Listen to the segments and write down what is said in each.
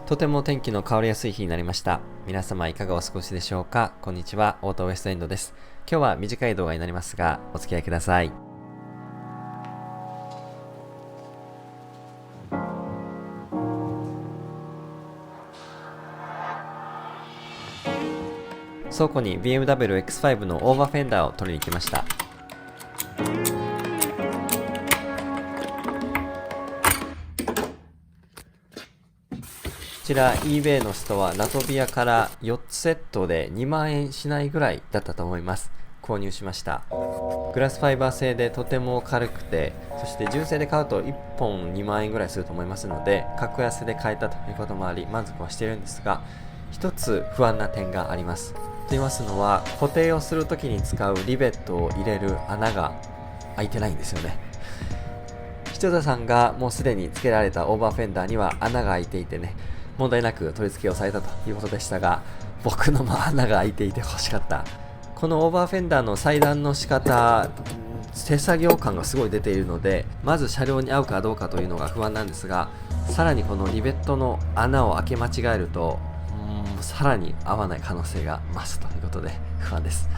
とても天気の変わりやすい日になりました。皆様いかがお過ごしでしょうか。こんにちは、オートウエストエンドです。今日は短い動画になりますが、お付き合いください。倉庫に BMW X5 のオーバーフェンダーを取りに来ました。こちら eBay のストアラトビアから4つセットで2万円しないぐらいだったと思います。購入しました。グラスファイバー製でとても軽くて、そして純正で買うと1本2万円ぐらいすると思いますので、格安で買えたということもあり満足はしているんですが、一つ不安な点があります。と言いますのは、固定をするときに使うリベットを入れる穴が開いてないんですよね。視聴者さんがもうすでに付けられたオーバーフェンダーには穴が開いていてね、問題なく取り付けをされたということでしたが、僕のも穴が開いていて欲しかった。このオーバーフェンダーの裁断の仕方、手作業感がすごい出ているので、まず車両に合うかどうかというのが不安なんですが、さらにこのリベットの穴を開け間違えるとさらに合わない可能性が増すということで不安です。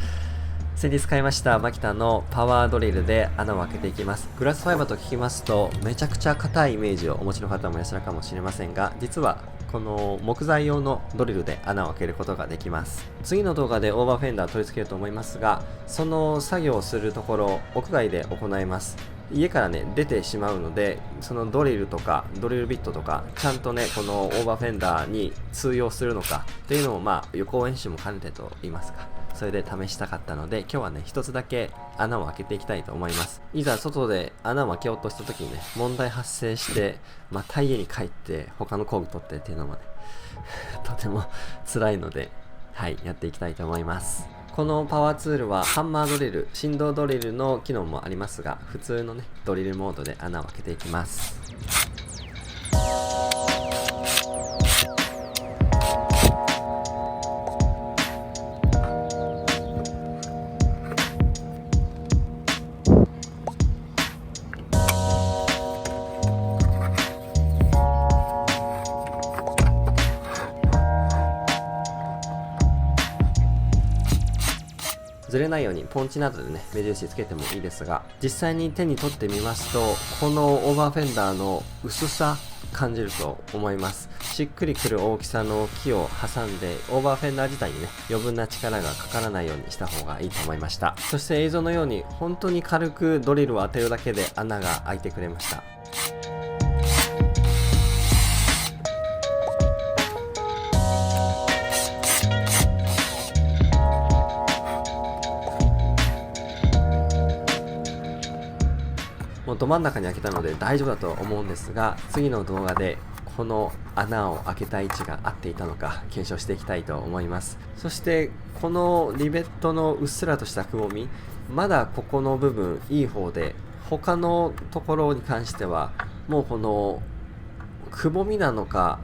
先日買いましたマキタのパワードリルで穴を開けていきます。グラスファイバーと聞きますとめちゃくちゃ硬いイメージをお持ちの方もいらっしゃるかもしれませんが、実はこの木材用のドリルで穴を開けることができます。次の動画でオーバーフェンダー取り付けると思いますが、その作業をするところ屋外で行います。家からね出てしまうので、そのドリルとかドリルビットとかちゃんとねこのオーバーフェンダーに通用するのかっていうのを予行演習も兼ねてと言いますか、それで試したかったので、今日はね一つだけ穴を開けていきたいと思います。いざ外で穴を開けようとした時にね問題発生して、また家に帰って他の工具取ってっていうのもねとても辛いので、やっていきたいと思います。このパワーツールはハンマードリル、振動ドリルの機能もありますが、普通のねドリルモードで穴を開けていきます。ずれないようにポンチなどでね目印つけてもいいですが、実際に手に取ってみますとこのオーバーフェンダーの薄さ感じると思います。しっくりくる大きさの木を挟んで、オーバーフェンダー自体にね余分な力がかからないようにした方がいいと思いました。そして映像のように本当に軽くドリルを当てるだけで穴が開いてくれました。もうど真ん中に開けたので大丈夫だと思うんですが、次の動画でこの穴を開けた位置が合っていたのか検証していきたいと思います。そしてこのリベットのうっすらとしたくぼみ、まだここの部分いい方で、他のところに関してはもうこのくぼみなのか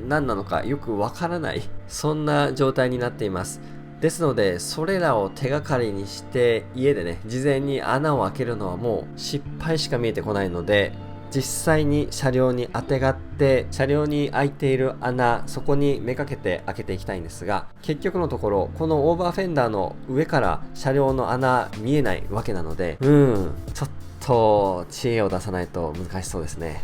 何なのかよくわからない、そんな状態になっています。ですのでそれらを手がかりにして家でね事前に穴を開けるのはもう失敗しか見えてこないので、実際に車両にあてがって車両に開いている穴、そこにめがけて開けていきたいんですが、結局のところこのオーバーフェンダーの上から車両の穴見えないわけなので、ちょっと知恵を出さないと難しそうですね。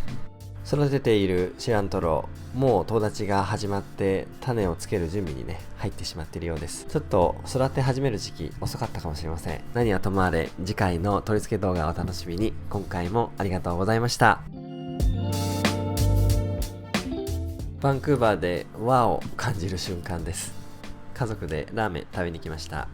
育てているシラントロ、もうとう立ちが始まって種をつける準備にね入ってしまっているようです。ちょっと育て始める時期遅かったかもしれません。何はともあれ次回の取り付け動画をお楽しみに。今回もありがとうございました。バンクーバーで和を感じる瞬間です。家族でラーメン食べに来ました。